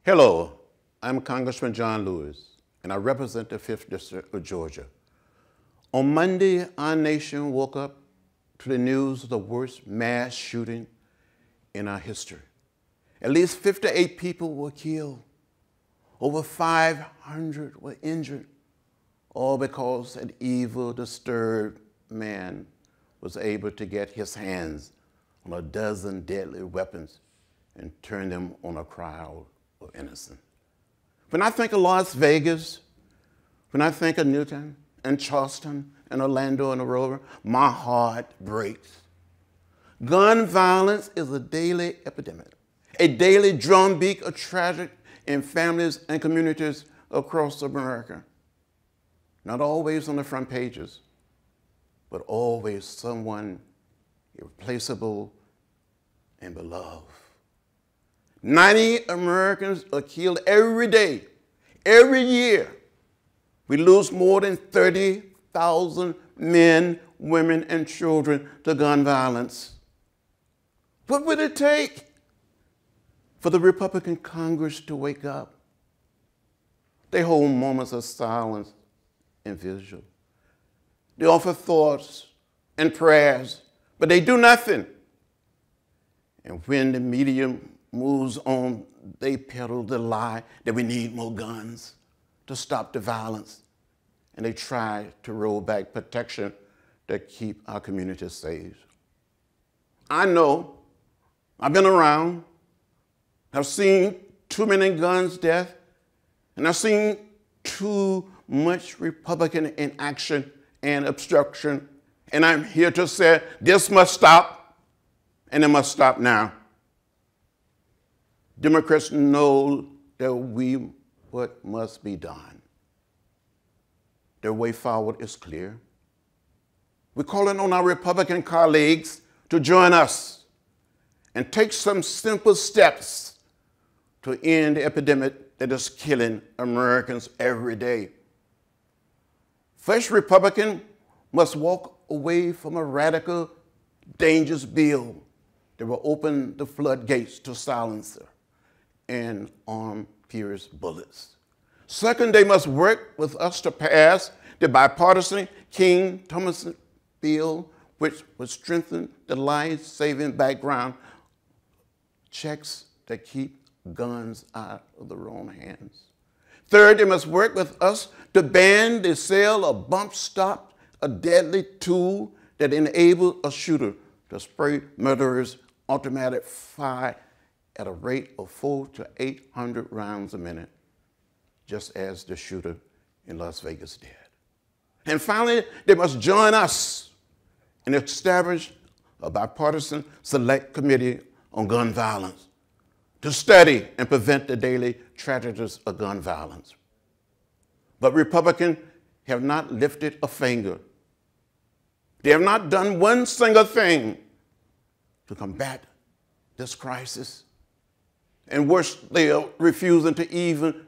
Hello, I'm Congressman John Lewis, and I represent the 5th District of Georgia. On Monday, our nation woke up to the news of the worst mass shooting in our history. At least 58 people were killed. Over 500 were injured, all because an evil, disturbed man was able to get his hands on a dozen deadly weapons and turn them on a crowd of innocent. When I think of Las Vegas, when I think of Newton and Charleston and Orlando and Aurora, my heart breaks. Gun violence is a daily epidemic, a daily drumbeat of tragedy in families and communities across America. Not always on the front pages, but always someone irreplaceable and beloved. 90 Americans are killed every day, every year. We lose more than 30,000 men, women, and children to gun violence. What would it take for the Republican Congress to wake up? They hold moments of silence and vigil. They offer thoughts and prayers, but they do nothing. And when the media moves on, they peddle the lie that we need more guns to stop the violence. And they try to roll back protection that keep our communities safe. I know, I've been around, I've seen too many guns death, and I've seen too much Republican inaction and obstruction. And I'm here to say this must stop, and it must stop now. Democrats know that what must be done. Their way forward is clear. We're calling on our Republican colleagues to join us and take some simple steps to end the epidemic that is killing Americans every day. First, Republicans must walk away from a radical, dangerous bill that will open the floodgates to silencer and arm-pierce bullets. Second, they must work with us to pass the bipartisan King-Thomas bill, which would strengthen the life-saving background checks that keep guns out of the wrong hands. Third, they must work with us to ban the sale of bump stock, a deadly tool that enables a shooter to spray murderers automatic fire at a rate of 400 to 800 rounds a minute, just as the shooter in Las Vegas did. And finally, they must join us and establish a bipartisan select committee on gun violence to study and prevent the daily tragedies of gun violence. But Republicans have not lifted a finger. They have not done one single thing to combat this crisis. And worse, they are refusing to even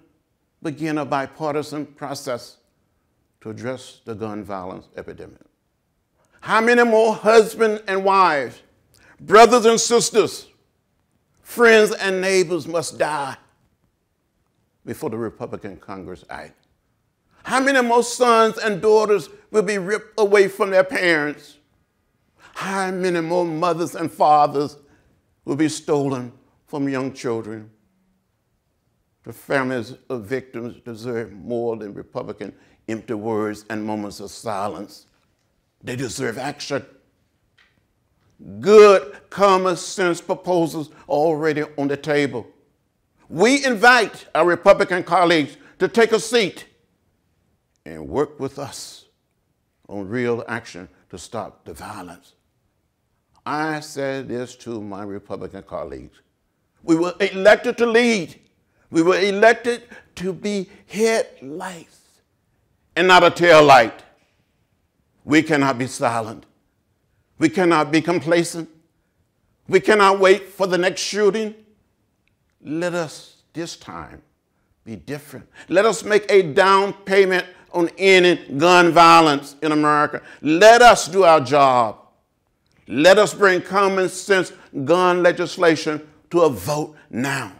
begin a bipartisan process to address the gun violence epidemic. How many more husbands and wives, brothers and sisters, friends and neighbors must die before the Republican Congress acts? How many more sons and daughters will be ripped away from their parents? How many more mothers and fathers will be stolen from young children? The families of victims deserve more than Republican empty words and moments of silence. They deserve action. Good common sense proposals are already on the table. We invite our Republican colleagues to take a seat and work with us on real action to stop the violence. I said this to my Republican colleagues. We were elected to lead. We were elected to be headlights and not a tail light. We cannot be silent. We cannot be complacent. We cannot wait for the next shooting. Let us this time be different. Let us make a down payment on ending gun violence in America. Let us do our job. Let us bring common sense gun legislation to a vote now.